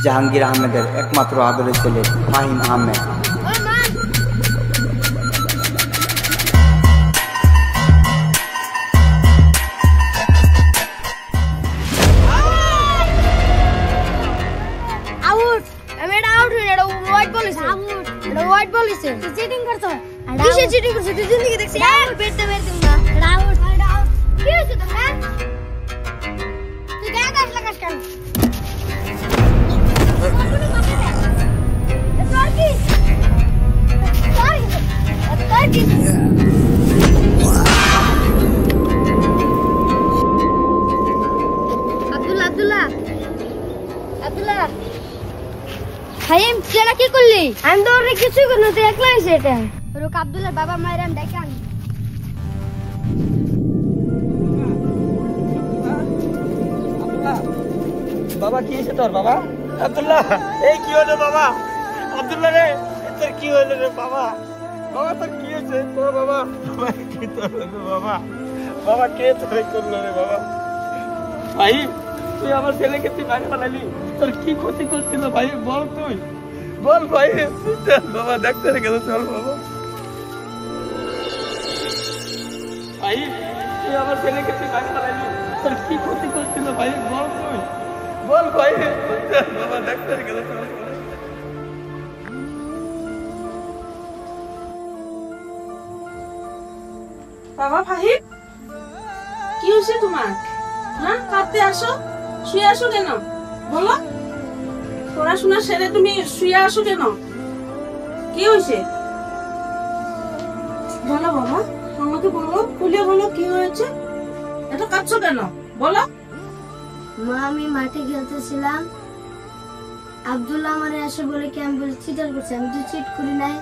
জাহাঙ্গীর আহমেদের একমাত্র আদরের ছেলে ফাহিম আহমেদ। হোয়াইট বল দিছে চিটিং করছো কিসে চিটিং করছো তুই জিন্দেগি দেখছিস বেট দে না আউট কি হইছে তোমরা তুই গায়ে গাছ লাগাস কেন আব্দুল্লাহ ফাহিম তুই কি করলি? আমি তো ওরে কিছু করনি, তুই একলা হইছে এটা। রুক আব্দুল্লাহ বাবা মায়ের আমি ডেকে আনি। বাবা কি হয়েছে তোর? বাবা আব্দুল্লাহ এই কি হলো বাবা? আব্দুল্লাহ রে তোর কি হলো রে বাবা? বাবা তোর কি হয়েছে তোর? বাবা বাবা কি তোর হলো বাবা? বাবা কে তোরে করলো রে বাবা? ভাই তুই আমার ছেলেকে তুই ভাই বানালি, তোর কি ক্ষতি করছিল ভাই বল? তুই বল ভাই। চল বাবা ডাক্তারের কাছে চল বাবা। ভাই তুই আমার ছেলেকে তুই ভাই বানালি, তোর কি ক্ষতি করছিল ভাই বল? তুই বল ভাই। চল বাবা ডাক্তারের কাছে চল। বাবা ফাহিম কি হয়েছে তোমার? হ্যাঁ কাঁদতে আসো, শুয়ে আসো কেন বলো? পড়াশোনা সেরে তুমি শুয়ে আসো কেন? কি হয়েছে বলো বাবা, আমাকে বলো, খুলে বলো কি হয়েছে? এত কাঁদছো কেন বলো? মা আমি মাঠে খেলতেছিলাম, আব্দুল্লাহ আমারে এসে বলে কি আমি বলে চিটার করছি, আমি তো চিট করি নাই।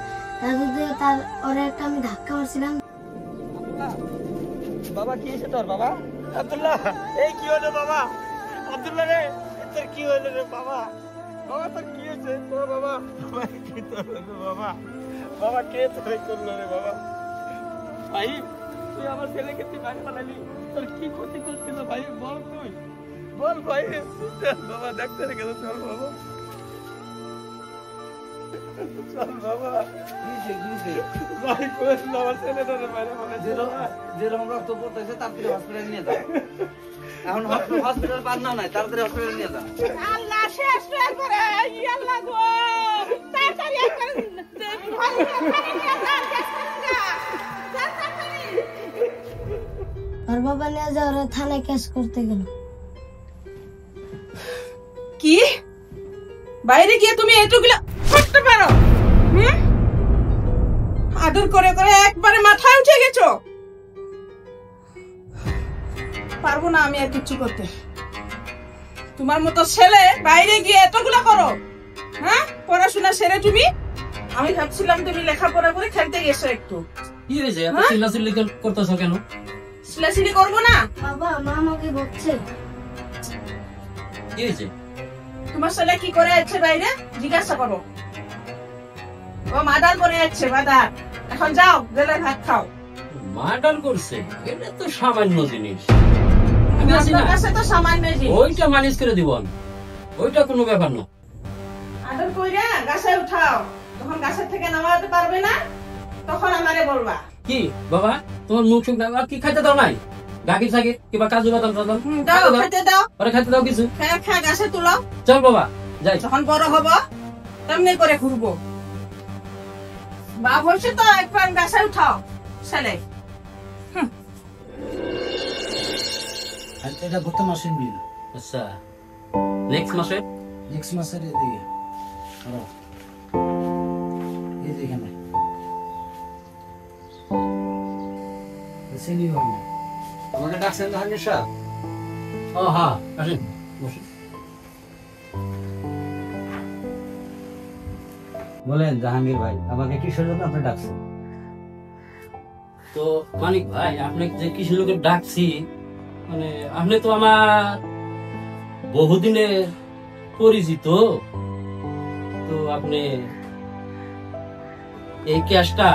তার ওরে একটা আমি ধাক্কা মারছিলাম। বাবা কি হয়েছে তোর? বাবা আব্দুল্লাহ এই কি হলো বাবা? আব্দুল্লাহ রে তোর কি হলো রে বাবা? বাবা তোর কি হয়েছে তোর? বাবা বাবা কি তোর হলো বাবা? বাবা কে তোরে করলো রে বাবা? ভাই তুই আমার ছেলেকে তুই ভাই বানালি, তোর কি ক্ষতি করছিল ভাই বল? তুই বল ভাই। চল বাবা ডাক্তারের কাছে চল বাবা। চল বাবা। ভাই কইছিল আমার ছেলেটারে বাইরে বানাইছে, যেরকম রক্ত পড়তেছে তাড়াতাড়ি হসপিটাল নিয়ে যাও। এখন হসপিটাল পার না নাই, তাড়াতাড়ি হসপিটাল নিয়ে যাও। আল্লাহ শেষ হয়ে করে আল্লাহ গো তাড়াতাড়ি একটা আর বাবা নিয়ে যাও, ওরা থানায় কেস করতে গেল। কি বাইরে গিয়ে তুমি এতগুলো করতে পারো? আদর করে করে একবারে মাথায় উঠে গেছো। পারবো না আমি আর কিচ্ছু করতে। তোমার মতো ছেলে বাইরে গিয়ে এতগুলো করো? হ্যাঁ পড়াশোনা সেরে তুমি, আমি ভাবছিলাম তুমি লেখাপড়া করে খেলতে গেছো একটু। কি হয়েছে এত চিল্লাচিল্লি করতেছো কেন? সিলাসিলি করবো না? বাবা মা আমাকে বকছে। কি হয়েছে? তোমার ছেলে কি করে যাচ্ছে বাইরে জিজ্ঞাসা করো। ও মাদার করে যাচ্ছে মাদার। এখন যাও জেলে ভাত খাও। মার্ডার করছে? এটা তো সামান্য জিনিস, আপনার কাছে তো সামান্য জিনিস। ওইটা ম্যানেজ করে দিব, ওইটা কোনো ব্যাপার না। আদর কইরা গাছে উঠাও, তখন গাছের থেকে নামাতে পারবে না, তখন আমারে বলবা। কি বাবা তোমার মুখ সুখ কি খাইতে দাও নাই? গাকি থাকে কিবা কাজু বাদাম টাদাম দাও, খেতে দাও। ওরে খাইতে দাও কিছু। খেয়ে খেয়ে গাছে তুলো। চল বাবা যাই। যখন বড় হব তেমনি করে ঘুরবো। বাপ হয়েছে তো একবার গাছে উঠাও ছেলে। এটা গত মাসের বিল। আচ্ছা নেক্সট মাসে? নেক্সট মাসের এদিকে এদিকে না সেলিও না। আমাকে ডাকছেন জাহাঙ্গীর সাহেব? ও হ্যাঁ আসেন বসেন। বলেন জাহাঙ্গীর ভাই, আমাকে কিসের জন্য আপনি ডাকছেন? তো মানিক ভাই আপনি যে কিসের লোকের ডাকছি, মানে আপনি তো আমার বহুদিনের পরিচিত, তো আপনি এই ক্যাশটা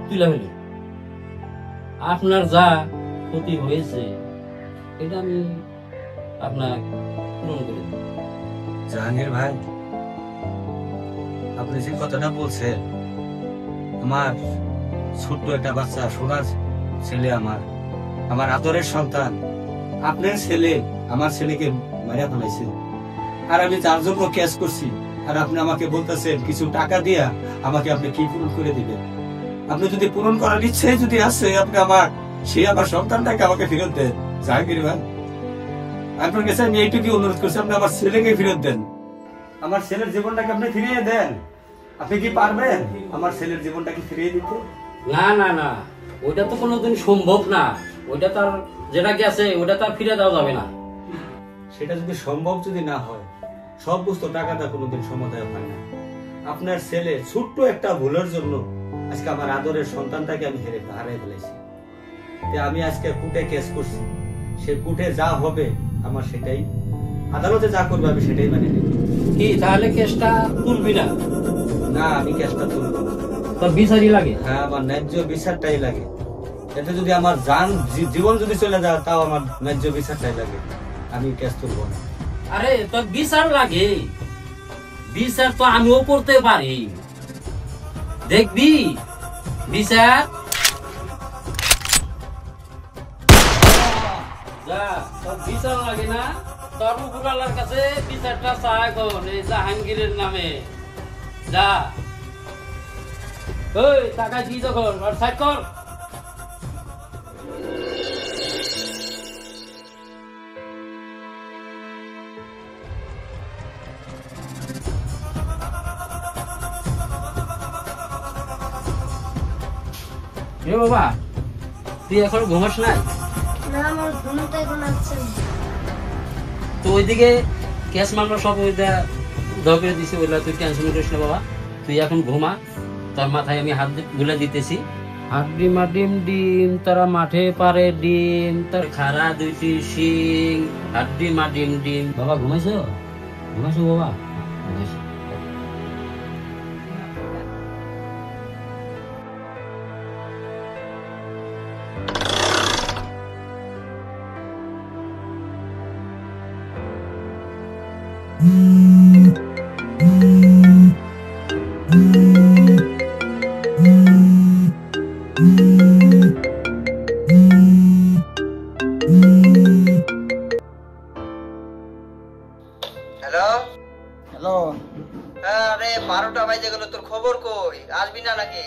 তুলে ফেলেন। আপনার যা ক্ষতি হয়েছে এটা আমি আপনার পূরণ করে দেব। জাহাঙ্গীর ভাই, আপনি যে কথাটা বলছেন, আমার ছোট্ট একটা বাচ্চা সোনার ছেলে, আমার আদরের সন্তান, আপনার ছেলে আমার ছেলেকে মারা ফেলাইছে, আর আমি তার জন্য কেস করছি, আর আপনি আমাকে বলতেছেন কিছু টাকা দিয়া আমাকে আপনি কি পূরণ করে দিবেন? আপনি যদি পূরণ করার ইচ্ছে যদি আছে, আপনি আমার সন্তানটাকে আমাকে ফেরত দেন। জাহাঙ্গীর ভাই, আপনার কাছে আমি এইটুকু অনুরোধ করছি, আপনি আমার ছেলেকে ফেরত দেন। আমার ছেলের জীবনটাকে আপনি ফিরিয়ে দেন। আপনি কি পারবেন আমার ছেলের জীবনটাকে ফিরিয়ে দিতে? না না না, ওইটা তো কোনোদিন সম্ভব না। ওইটা তার যেটা গেছে ওইটা তার ফিরে দেওয়া যাবে না। সেটা যদি সম্ভব যদি না হয়, সব বস্তু টাকাটা কোনোদিন সমাধান হয় না। আপনার ছেলে ছোট্ট একটা ভুলের জন্য আজকে আমার আদরের সন্তানটাকে আমি হারিয়ে ফেলেছি। আমি আজকে কোর্টে কেস করছি, সে কোর্টে যা হবে আমার সেটাই, আদালতে যা করবে আমি সেটাই মানে নেব। কি তাহলে কেসটা তুলবি না? না, আমি কেসটা তুলব না। তোর বিচারই লাগে? হ্যাঁ, আমার ন্যায্য বিচারটাই লাগে। এতে যদি আমার জীবন যদি চলে যায়, তাও আমার ন্যায্য বিচারটাই লাগে। আমি কেস তুলব না। আরে তোর বিচার লাগে? বিচার তো আমিও করতে পারি, দেখবি বিচার। যা, তোর বিচার লাগে না? তোর উপরালার কাছে বিচারটা চা এখন এই জাহাঙ্গীরের নামে। যা, ওই টাকা কি যখন সাইড কর। এ বাবা, তুই এখন ঘুমাস নাই? না, আমার ঘুমটা এখন আসছে না। তো ওইদিকে ক্যাশ মামলা সব ওইটা ধরে দিছি, ওইটা তুই টেনশন করিস না বাবা। তুই এখন ঘুমা, তোর মাথায় আমি হাত গুলা দিতেছি। হাড্ডি মাডিম ডিম, তারা মাঠে পারে ডিম, তার খাড়া দুইটি শিং, হাড্ডি মাডিম ডিম। বাবা ঘুমাইছো? ঘুমাইছো বাবা? ঘুমাইছো। হ্যালো হ্যালো, হ্যাঁ, আরে 12টা বাজে গেল, তোর খবর কই? আসবি না নাকি?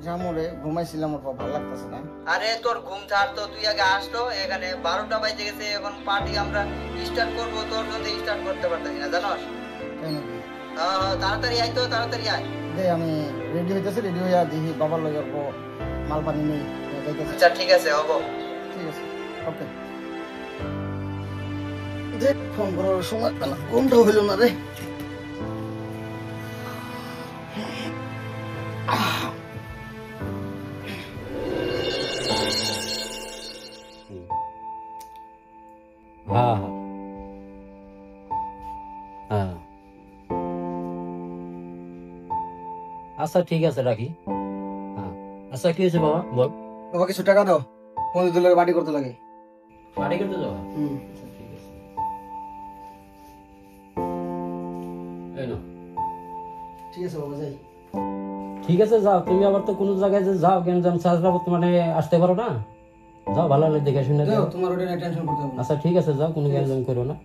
জামুরে ঘুমাইছিলাম, ওর ভালো লাগতেছে না। আরে তোর ঘুম ছাড়তো, তুই আগে আসতো। এখানে 12টা বাজে গেছে, এখন পার্টি আমরা স্টার্ট করবো, তোর জন্য স্টার্ট করতে পারতেছি না, জানোস? তাই নাকি? তাড়াতাড়ি আয় তো, তাড়াতাড়ি আয়। দে, আমি রেডি হইতেছি, রেডি হইয়া দেখি বাবার লগে অল্প মাল পানি নেই, যাইতেছি। আচ্ছা ঠিক আছে, হবো। ঠিক আছে, ওকে। যে ফোন করার সময় পেলাম, ঘুমটা হইল না রে। হ্যাঁ হ্যাঁ, আচ্ছা ঠিক আছে, রাখি। হ্যাঁ, আচ্ছা কি হয়েছে বাবা, বল। বাবা কিছু টাকা দাও, বন্ধুদের লগে পার্টি করতে লাগে। বাড়ি করতে যাওয়া? হুম, ঠিক আছে, এই নাও। ঠিক আছে বাবা, যাই। ঠিক আছে, যাও। তুমি আবার তো কোনো জায়গায় যে যাও কেন, যেন সাজরা বর্তমানে আসতে পারো না। যাও, ভালো হলে দেখে শুনে যাও। তোমার ওটা নিয়ে টেনশন করতে হবে না। আচ্ছা ঠিক আছে, যাও, কোনো জ্ঞান করো না।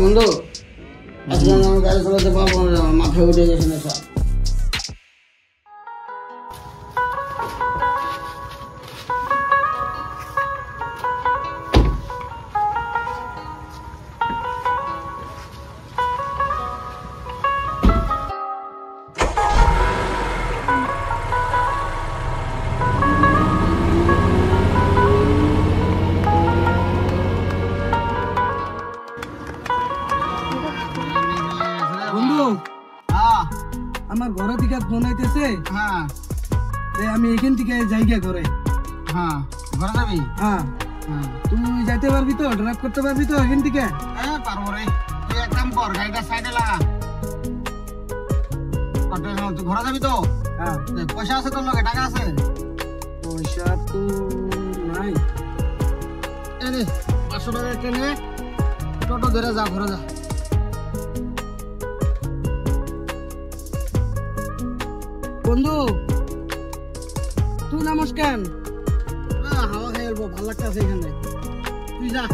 বন্ধু আজকে আমি গাড়ি চালাতে পারবো না, আমার মাথায় উঠে গেছে নেশা। বন্ধু হ্যাঁ আমার ঘরে থেকে ফোন আইতেছে, হ্যাঁ আমি এখান থেকে জায়গা করে। হ্যাঁ ঘরে যাবি? হ্যাঁ তুই যাইতে পারবি তো, ড্রাইভ করতে পারবি তো এখান থেকে? হ্যাঁ পারবো রে। তুই এক কাম কর, গাড়িটা সাইডে লাগা। তুই ঘরে যাবি তো? হ্যাঁ। পয়সা আছে তোর লগে? টাকা আছে? পয়সা তো নাই। এই নে 500 টাকা ট্রেনে টোটো ধরে যা, ঘরে যা। বন্ধু তুই নামস কেন? হাওয়া খেয়ে এলবো, ভালো লাগতেছে এখানে। তুই যা।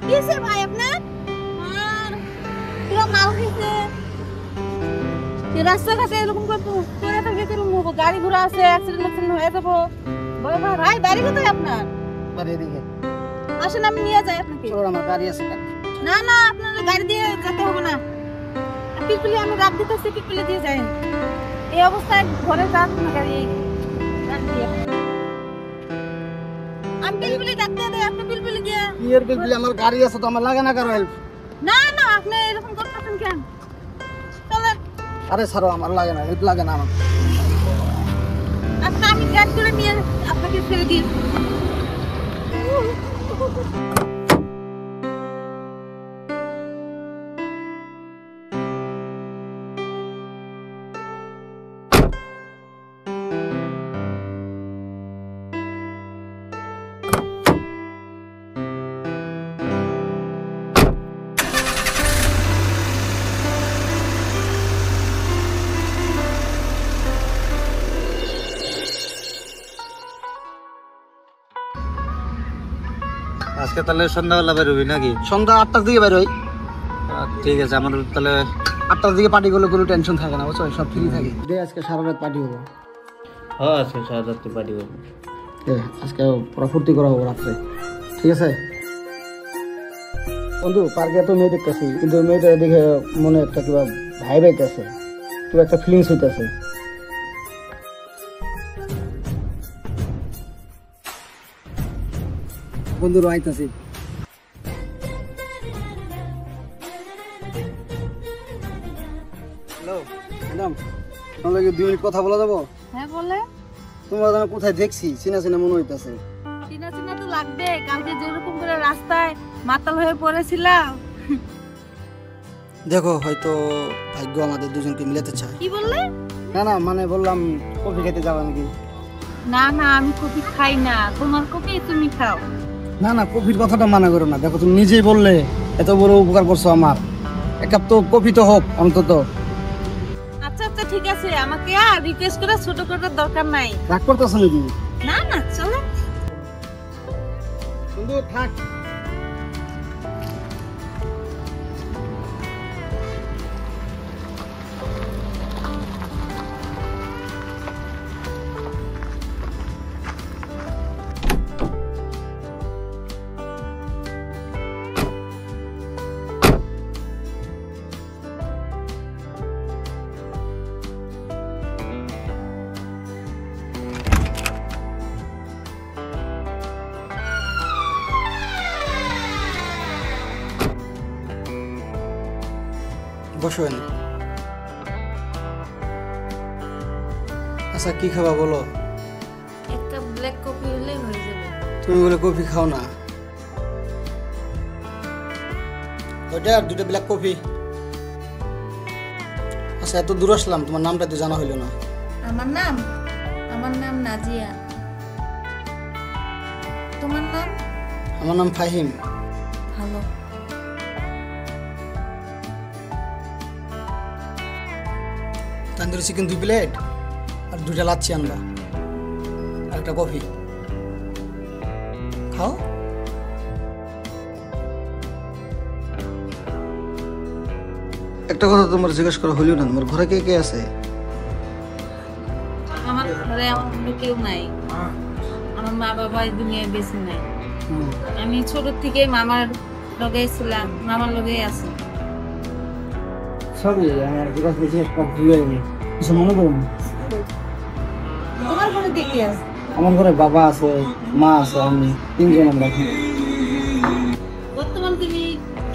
কিসে ভাই আপনার? আর পুরো মাল খেতে রাস্তাঘাটে এরকম করে থাকে, কিরকম গাড়ি ঘোড়া আছে, অ্যাক্সিডেন্ট হয়ে যাবো। ভাই বাড়ি কোথায় আপনার? বাড়ি এদিকে। আসেন আমি নিয়ে যাই আপনাকে। চল, আমার গাড়ি আছে। না না, আপনার গাড়ি দিয়ে যেতে হবে না। পিলপিলি আমি রাত দিতেছি, পিলপিলি দিয়ে যাই। এই অবস্থায় ঘরে যান না গাড়ি দিয়ে। আমি পিলপিলি ডাকতে দেয়, আপনি পিলপিলি দিয়ে। ইয়ের পিলপিলি আমার গাড়ি আছে তো, আমার লাগে না কারো হেল্প। না না, আপনি এরকম করতেছেন কেন? চলেন। আরে ছাড়ো, আমার লাগে না, হেল্প লাগে না আমার। আচ্ছা আমি গাড়ি করে নিয়ে আপনাকে ছেড়ে দিই। আজকে তাহলে সন্ধ্যাবেলা বেরোবি নাকি? সন্ধ্যা 8টার দিকে বের হই। ঠিক আছে, আমার তাহলে 8টার দিকে পার্টি করলে কোনো টেনশন থাকে না, বুঝছো? সব ফ্রি থাকে। দে আজকে সারা রাত পার্টি হবো। হ্যাঁ আজকে সারা রাত্রি পার্টি করবো। আজকে পুরো ফুর্তি করা হবো রাত্রে, ঠিক আছে? বন্ধু পার্কে তো মেয়ে দেখতেছি, কিন্তু মেয়েটা দেখে মনে একটা কিবা ভাই বাইতেছে, কিবা একটা ফিলিংস হইতেছে। বন্ধু আইতাছি। হ্যালো ম্যাডাম, তোমার 2 মিনিট কথা বলা যাবো? হ্যাঁ বলে। তোমরা যেন কোথায় দেখছি, চিনা চিনা মনে হইতেছে। চিনা চিনা তো লাগবে, কালকে যেরকম করে রাস্তায় মাতাল হয়ে পড়েছিলাম। দেখো হয়তো ভাগ্য আমাদের দুজনকে মিলাতে চায়। কি বললে? না না, মানে বললাম কফি খেতে যাবা নাকি? না না, আমি কফি খাই না, তোমার কফি তুমি খাও। না না, কফির কথাটা মানা করো না। দেখো তুমি নিজেই বললে এত বড় উপকার করছো আমার, এক কাপ তো কফি তো হোক অন্তত। আচ্ছা আচ্ছা ঠিক আছে, আমাকে আর রিকোয়েস্ট করে ছোট করার দরকার নাই। রাগ করতেছো নাকি? না না চলো। বন্ধু থাক। বসো এনে। আচ্ছা কি খাবা বলো? এক কাপ ব্ল্যাক কফি হলে হয়ে যাবে। তুমি বলে কফি খাও না? ওইটা আর 2টা ব্ল্যাক কফি। আচ্ছা এত দূর আসলাম, তোমার নামটা তো জানা হইলো না। আমার নাম নাজিয়া। তোমার নাম? আমার নাম ফাহিম। ভালো। তান্দুরি চিকেন 2 প্লেট আর 2টা লাচ্ছি আনবা আর একটা কফি। খাও। একটা কথা তোমার জিজ্ঞেস করা হইল না, তোমার ঘরে কে কে আছে? আমার ঘরে আমার কেউ নাই। আমার মা বাবা এই দুনিয়ায় বেঁচে নাই। আমি ছোট থেকে মামার লগে ছিলাম, মামার লগে আছি। সরি আমার জিজ্ঞাসা করছি, একটা ভুল হয়নি, কিছু মনে করো না। তোমার ঘরে কে কে আছে? আমার ঘরে বাবা আছে, মা আছে, আমি 3 জন আমরা। বর্তমান তুমি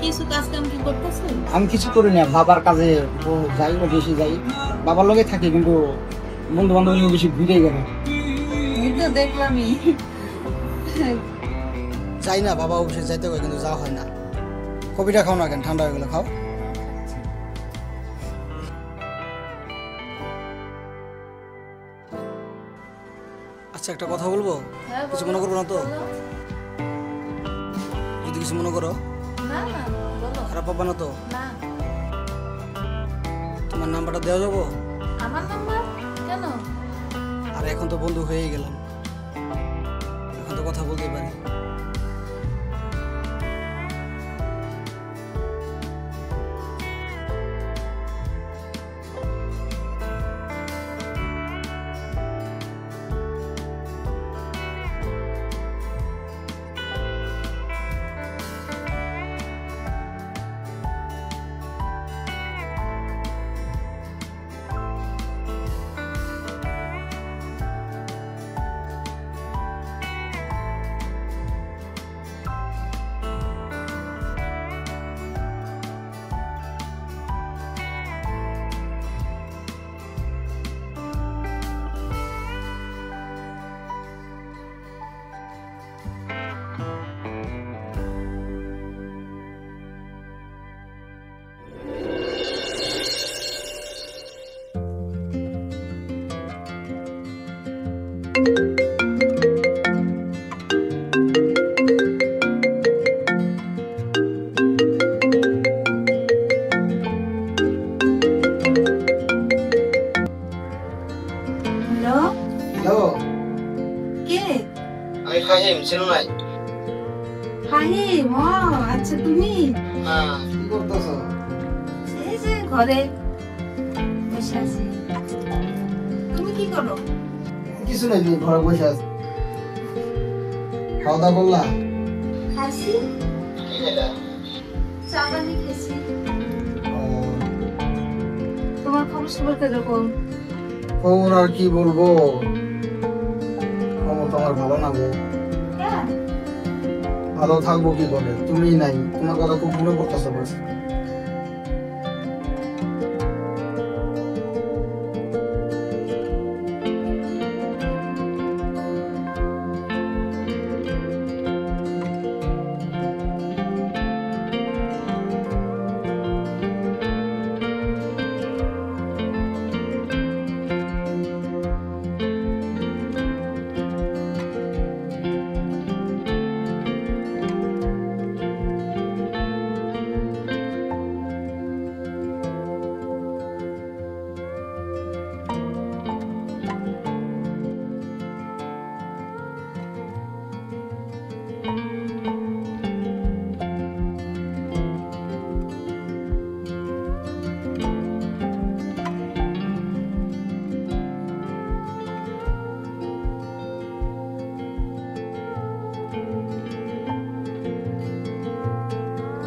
কিছু কাজ কাম কি করতেছো? আমি কিছু করি না, বাবার কাজে যাই না, বেশি যাই, বাবার লগে থাকি, কিন্তু বন্ধু বান্ধব নিয়ে বেশি ভিড়ে গেল। এই তো দেখলামই। যাই না, বাবা অফিসে যাইতে হয় কিন্তু যাওয়া হয় না। কফিটা খাও না কেন, ঠান্ডা হয়ে গেলে খাও। আচ্ছা একটা কথা বলবো, কিছু মনে করবো না তো? যদি কিছু মনে করো, না না বলো। খারাপ পাবা না তো? না। তোমার নাম্বারটা দেওয়া যাবো? আমার নাম্বার কেন? আর এখন তো বন্ধু হয়েই গেলাম, এখন তো কথা বলতে পারি। হ্যালো, হ্যালো, কে? আমি ফাহিম, চিনো নাই? ফাহিম, ও আচ্ছা তুমি। হ্যাঁ, কি করতেছো? এই যে ঘরে বসে আছি। তুমি কি করো? কিছু নাই, ঘরে বসে আছি। খাওয়া দাওয়া করলা? খাইছি, কি খেলা? চা পানি খেয়েছি। তোমার খবর সবর কিরকম? খবর আর কি বলবো, খবর তো আমার ভালো না গো। কেন? ভালো থাকবো কি করে, তুমি নাই, তোমার কথা খুব মনে পড়তেছে বাস।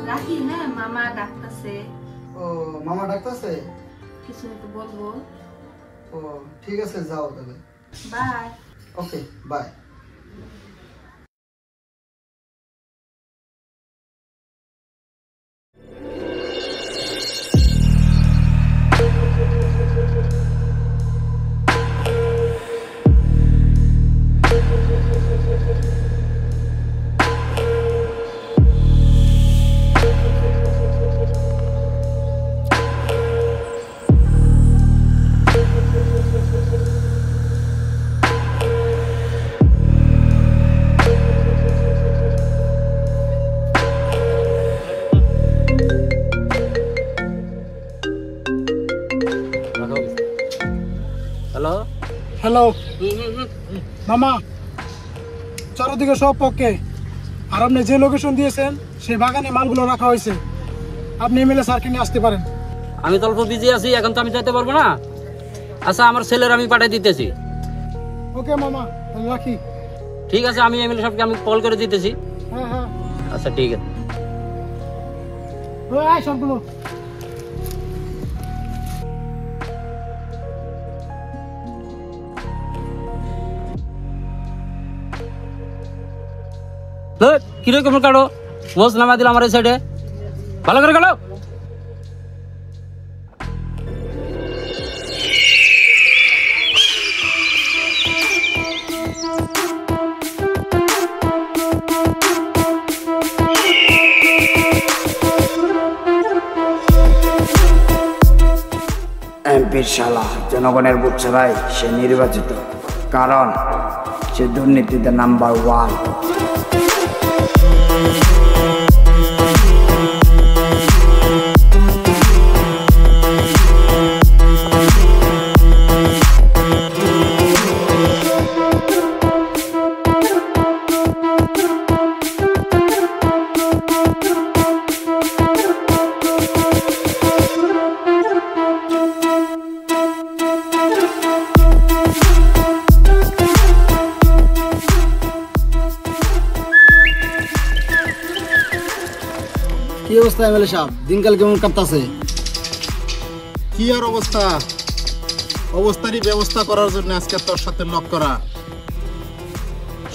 রাখি, হ্যাঁ, মামা ডাকতেছে। ও মামা ডাকতেছে? কিছু একটু বলবো। ও ঠিক আছে, যাও তাহলে। Bye. Okay, bye. Hello hello মামা, চারদিকে সব পক্ষে। আর আপনি যে লোকেশন দিয়েছেন সেই বাগানে মালগুলো রাখা হয়েছে, আপনি এমএলএ স্যারকে নিয়ে আসতে পারেন। আমি তো অল্প বিজি আছি, এখন তো আমি যাইতে পারবো না। আচ্ছা আমার ছেলের আমি পাঠিয়ে দিতেছি। ওকে মামা, তাহলে রাখি। ঠিক আছে, আমি এমএলএ সাহেবকে আমি কল করে দিতেছি। হ্যাঁ হ্যাঁ, আচ্ছা ঠিক আছে। ওই আয় সবগুলো। কিরকম কাটো বস নামা দিল আমার এই সাইডে, ভালো করে কাটো। এমপির শালা জনগণের বুট ছাড়াই সে নির্বাচিত, কারণ সে দুর্নীতিতে নাম্বার 1। কি অবস্থা এমএলএ সাহেব, দিনকাল কেমন কাটতাছে? কি আর অবস্থা, অবস্থারই ব্যবস্থা করার জন্য আজকে তোর সাথে লক করা।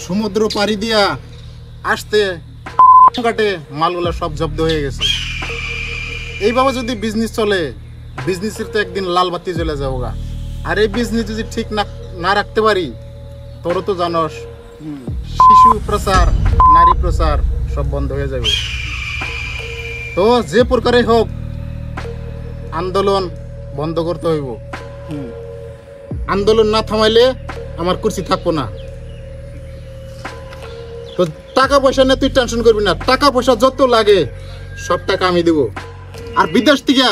সমুদ্র পাড়ি দিয়া আসতে ঘাটে মালগুলা সব জব্দ হয়ে গেছে। এইভাবে যদি বিজনেস চলে, বিজনেসের তো একদিন লাল বাতি জ্বলে যাবো। আর এই বিজনেস যদি ঠিক না রাখতে পারি, তোরও তো জানস শিশু প্রচার, নারী প্রচার সব বন্ধ হয়ে যাবে। তো যে প্রকারে হোক আন্দোলন বন্ধ করতে হইব। আন্দোলন না থামাইলে আমার কুর্সি থাকবো না। তো টাকা পয়সা নিয়ে তুই টেনশন করবি না, টাকা পয়সা যত লাগে সব টাকা আমি দেব। আর বিদেশ থেকে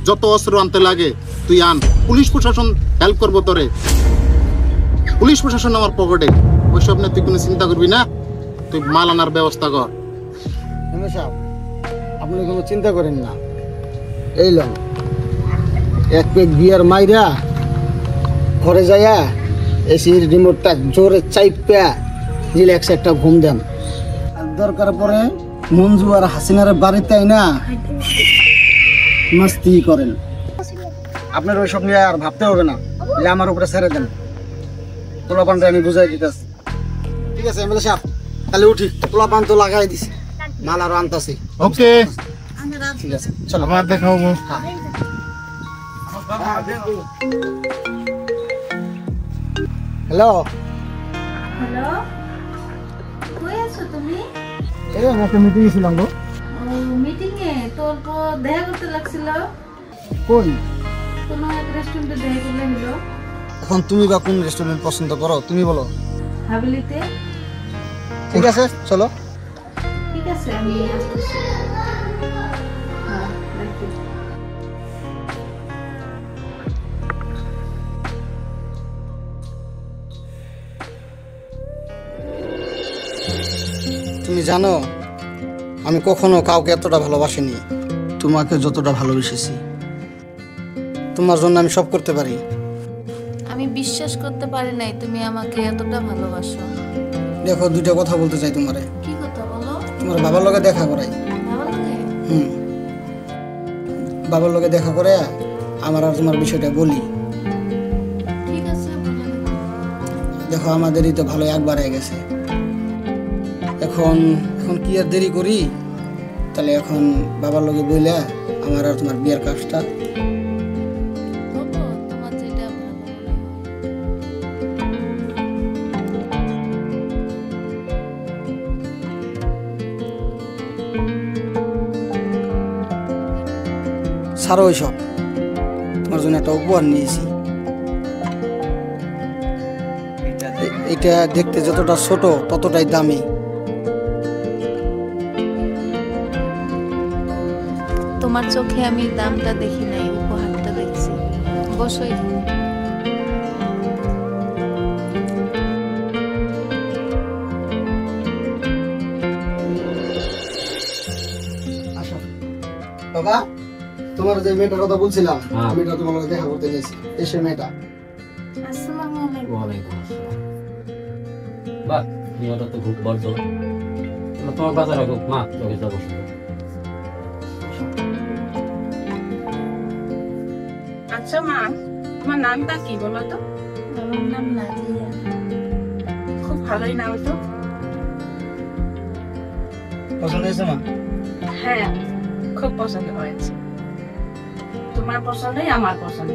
যত অস্ত্র আনতে লাগে তুই আন, পুলিশ প্রশাসন হেল্প করবো তোরে। পুলিশ প্রশাসন আমার পকেটে, ওইসব নিয়ে তুই কোনো চিন্তা করবি না, তুই মাল আনার ব্যবস্থা কর। এমএলএ সাহেব আপনি কোনো চিন্তা করেন না, এই লন এক পেক বিয়ার মাইরা ঘরে যাইয়া এসির রিমোটটা জোরে চাইপা রিল্যাক্স একটা ঘুম দেন। আর দরকার পরে মঞ্জু আর হাসিনার বাড়িতে না মস্তি করেন। আপনার ওইসব নিয়ে আর ভাবতে হবে না, যে আমার উপরে ছেড়ে দেন। পোলাপানটা আমি বুঝাই দিতেছি। ঠিক আছে এমএলএ সাহেব, তাহলে উঠি। পোলাপান তো লাগাই দিছি, মাল আরো আনতাছি। ওকে ঠিক আছে, চলো আবার দেখা হবো। হ্যালো হ্যালো, কই আছো তুমি? এই আমি একটা মিটিং ছিলাম গো। ও মিটিং এ তোর তো দেখা করতে লাগছিল, কই? কোনো এক রেস্টুরেন্টে দেখা করলে হলো। এখন তুমি বা কোন রেস্টুরেন্ট পছন্দ করো তুমি বলো। হাবিলিতে। ঠিক আছে চলো। ঠিক আছে আমি আসতেছি। হ্যাঁ রাখি। তুমি জানো আমি কখনো কাউকে এতটা ভালোবাসিনি, তোমাকে যতটা ভালোবেসেছি। তোমার জন্য আমি সব করতে পারি। আমি বিশ্বাস করতে পারি নাই তুমি আমাকে এতটা ভালোবাসো। দেখো দুইটা কথা বলতে চাই তোমারে। কি কথা বলো? তোমার বাবার লগে দেখা করাই। ভালো লাগে? বাবার লগে দেখা করে আমার আর তোমার বিষয়টা বলি। ঠিক আছে বলে দেবো। দেখো আমাদেরই তো ভালো একবার হয়ে গেছে, এখন এখন কি আর দেরি করি? তাহলে এখন বাবার লগে বইলা আমার আর তোমার বিয়ের কাজটা। বলো, তোমার যেটা ভালো মনে হয়। ছাড়ো ওইসব, তোমার জন্য একটা উপহার নিয়েছি। এটা দেখতে যতটা ছোট ততটাই দামি। তোমার চোখে আমি দামটা দেখি নাই, উপহারটা দেখছি। বসো এখানে। তোমার যে মেয়েটার কথা বলছিলাম মেয়েটা তোমার লগে দেখা করতে নিয়েছি এসে মেয়েটা আসসালামু আলাইকুম। ওয়ালাইকুম আসসালাম। বাহ মেয়েটা তো খুব বড় তোমার বাজার রাখো মা তোকে যাবো আচ্ছা মা, তোমার নামটা কি বলো তো? আমার নাম নাজিয়া। খুব ভালোই নাম তো। পছন্দ হয়েছে মা? হ্যাঁ, খুব পছন্দ হয়েছে। তোমার পছন্দই আমার পছন্দ।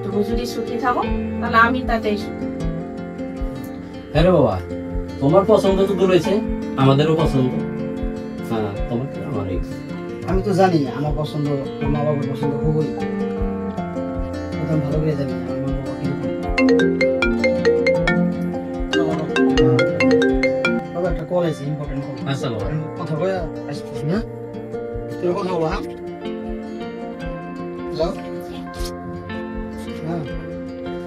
তুমি যদি সুখী থাকো তাহলে আমি তাতেই সুখী। হ্যাঁ রে বাবা, তোমার পছন্দ তো রয়েছে, আমাদেরও পছন্দ। হ্যাঁ তোমার কি আমারই। আমি তো জানি আমার পছন্দ আমার মা বাবার পছন্দ খুবই একদম ভালো করে জানি আমার মা বাবা কিরকম। বাবা একটা কল আছে ইম্পর্টেন্ট কল। আচ্ছা বাবা আমি কথা কয়ে আসতেছি না তুই কথা বলো হ্যাঁ হ্যালো হ্যাঁ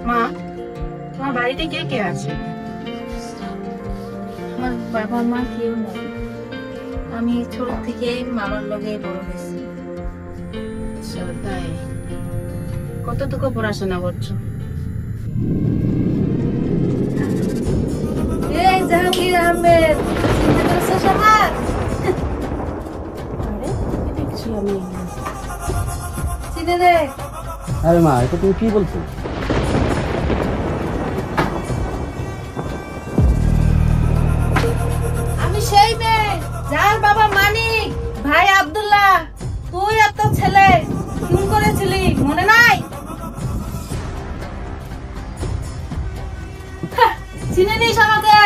মা, তোমার বাড়িতে কে কে আছে? আমার বাবা মা কেউ নাই। আমি ছোট থেকে মামার লগে বড় হয়েছি। আচ্ছা তাই। কতটুকু পড়াশোনা করছো? এই জাহাঙ্গীর আহমেদ, চিন্তা করছিস আমার? আরে এটা কিছু আমি চিনে দে। আরে মা এটা তুমি কি বলছো? আমি সেই মেয়ে যার বাবা মানিক, ভাই আব্দুল্লাহ, তুই আর তোর ছেলে খুন করেছিলি, মনে নাই? হ্যাঁ, চিনে নিস আমাকে?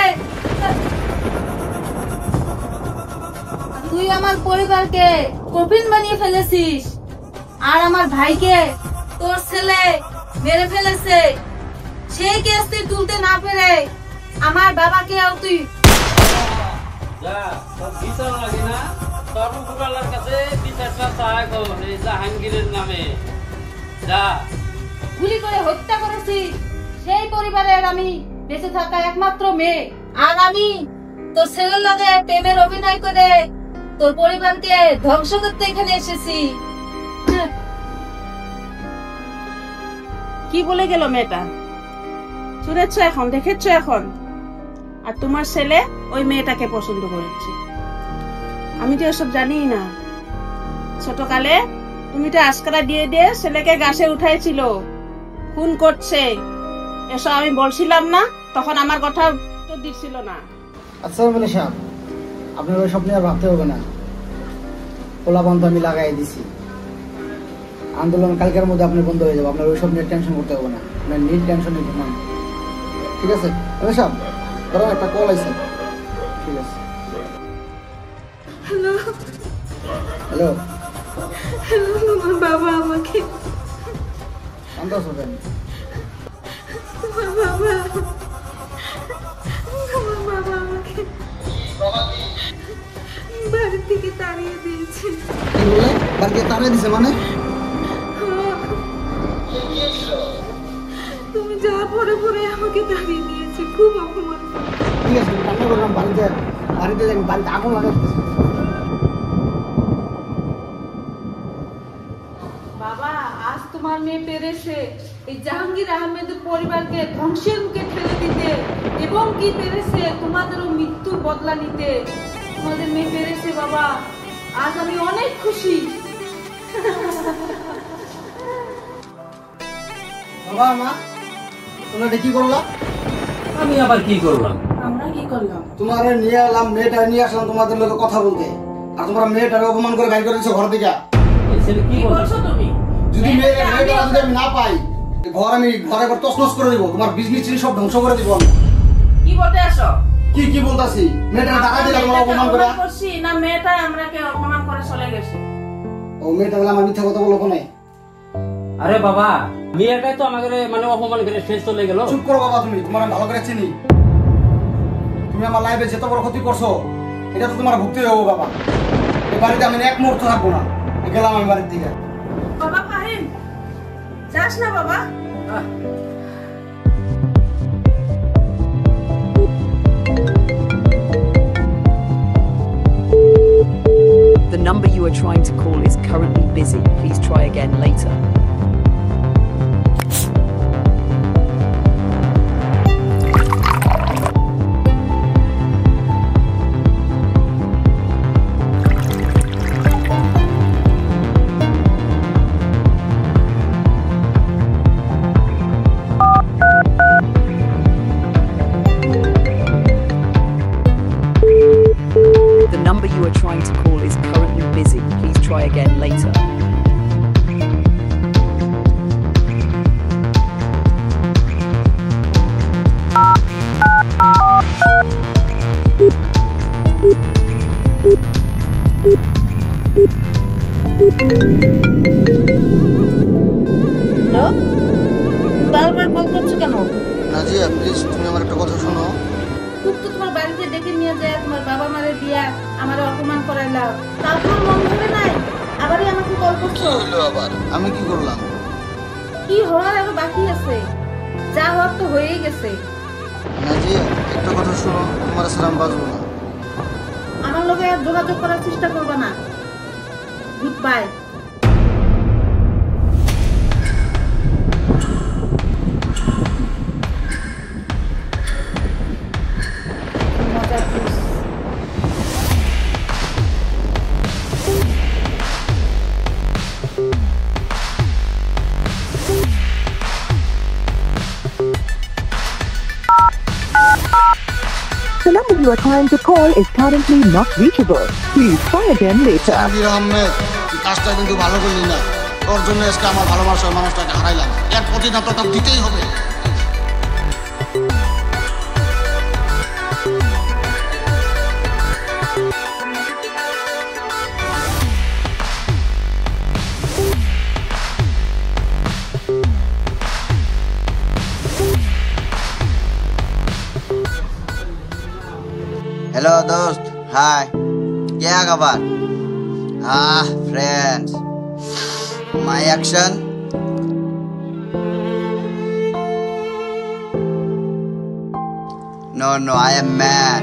তুই আমার পরিবারকে কফিন বানিয়ে ফেলেছিস আর আমার ভাইকে তোর ছেলে মেরে ফেলেছে। সেই কেস তুই তুলতে না পেরে আমার বাবাকেও তুই যা তোর বিচার লাগে না, তোর উপরওয়ালার কাছে বিচারটা চায় গো এই জাহাঙ্গীরের নামে। যা গুলি করে হত্যা করেছিস। সেই পরিবারের আমি বেঁচে থাকা একমাত্র মেয়ে, আর আমি তোর ছেলের লগে প্রেমের অভিনয় করে তোর পরিবারকে ধ্বংস করতে এখানে এসেছি। কি বলে গেল মেয়েটা? শুনেছ এখন, দেখেছ এখন? আর তোমার ছেলে ওই মেয়েটাকে পছন্দ করেছে। আমি তো এসব জানি না। ছোটকালে তুমি তো আজকারা দিয়ে দিয়ে ছেলেকে গাছে উঠাইছিল, খুন করছে, এসব আমি বলছিলাম না? তখন আমার কথা তো দিচ্ছিল না। আচ্ছা বলে সাহেব আপনার ওই স্বপ্নে আর ভাবতে হবে না। পোলা বন্ধ আমি লাগাই দিছি, আন্দোলন কালকের মধ্যে আপনার বন্ধ হয়ে যাবে। আপনার ওই স্বপ্নের টেনশন করতে হবে না, আপনার নিট টেনশনে ঘুমান। ঠিক আছে বলে সাহেব, ধরো একটা কল আছে। ঠিক আছে হ্যালো হ্যালো হ্যালো, আমার বাবা আমাকে আন্দাজ হবেন আমার বাবা আমাকে বাড়ি থেকে তাড়িয়ে দিয়েছে। কি বলে বাড়িতে তাড়াই দিছে মানে? তুমি যা পরে পরে আমাকে তাড়িয়ে দিয়েছে, খুব অপমান। ঠিক আছে রান্না করলাম, বাড়িতে বাড়িতে আগুন লাগাইতেছি। বাবা আজ তোমার মেয়ে পেরেছে এই জাহাঙ্গীর আহমেদের পরিবারকে ধ্বংসের মুখে ঠেলে দিতে, এবং কি পেরেছে তোমাদেরও মৃত্যুর বদলা নিতে। তোমাদের মেয়ে পেরেছে বাবা, আজ আমি অনেক খুশি। বাবা মা তোমরা এটা কি করলা? আমি আবার কি করলাম? আমরা কি করলাম? তোমার নিয়ে এলাম, মেয়েটা নিয়ে আসলাম তোমাদের লোকে কথা বলতে, আর তোমরা মেয়েটাকে অপমান করে বাইর করে দিচ্ছ ঘর থেকে। এই ছেলে কি কি বলছো? বলছো তুমি? যদি মেয়েটা যদি আমি না পাই ঘরে তছনছ করে দিব, তোমার বিজনেস সব ধ্বংস করে দিব আমি। কি বলতে আসো? কি বলতাছি? মেয়েটা টাকা দিলাম তোমরা অপমান করে। করছি না মেয়েটা আমরাকে অপমান করে চলে গেছে? ও মেয়েটা বলে আমার মিথ্যা কথা বলো কোনে? আরে বাবা মেয়েটাই তো আমাকে মানে অপমান করে শেষ চলে গেল। চুপ করো বাবা, তুমি তোমার আমি ভালো করে চিনি। তুমি আমার লাইফে যত বড় ক্ষতি করছো এটা তো তোমার ভুগতে হবে বাবা। এই বাড়িতে আমি এক মুহূর্ত থাকবো না, গেলাম আমি বাড়ির দিকে। বাবা ফাহিম, যাস না বাবা। The number you are trying to call is currently busy. Please try again later. The number you are trying to call is currently busy. Please try again later. Hello, বারবার কল করছো কেন? নাজিয়া প্লিজ তুমি আমার একটা কথা শোনো। খুব তো তোমার বাড়িতে ডেকে নিয়ে যায় তোমার বাবা মারে দিয়া আমার অপমান করাইলা, তাও তোমার মন ধরে নাই, আবারই আমাকে কল করছো। আবার আমি কি করলাম? কি হওয়ার আরো বাকি আছে, যা হওয়ার তো হয়েই গেছে। নাজিয়া একটা কথা শোনো, তোমার সালাম বাজবো না। আমার লগে আর যোগাযোগ করার চেষ্টা করবে না। Good bye. The number you are trying to call is currently not reachable. Please try again later. Jahangir Ahmed, তুই কাজটা কিন্তু ভালো করলি না। তোর জন্য আজকে আমার ভালোবাসার মানুষটাকে হারাইলাম। এর প্রতিদানটা দিতেই হবে। हेलो दोस्त, हाय, क्या खबर? Friends, my action. No, I am man.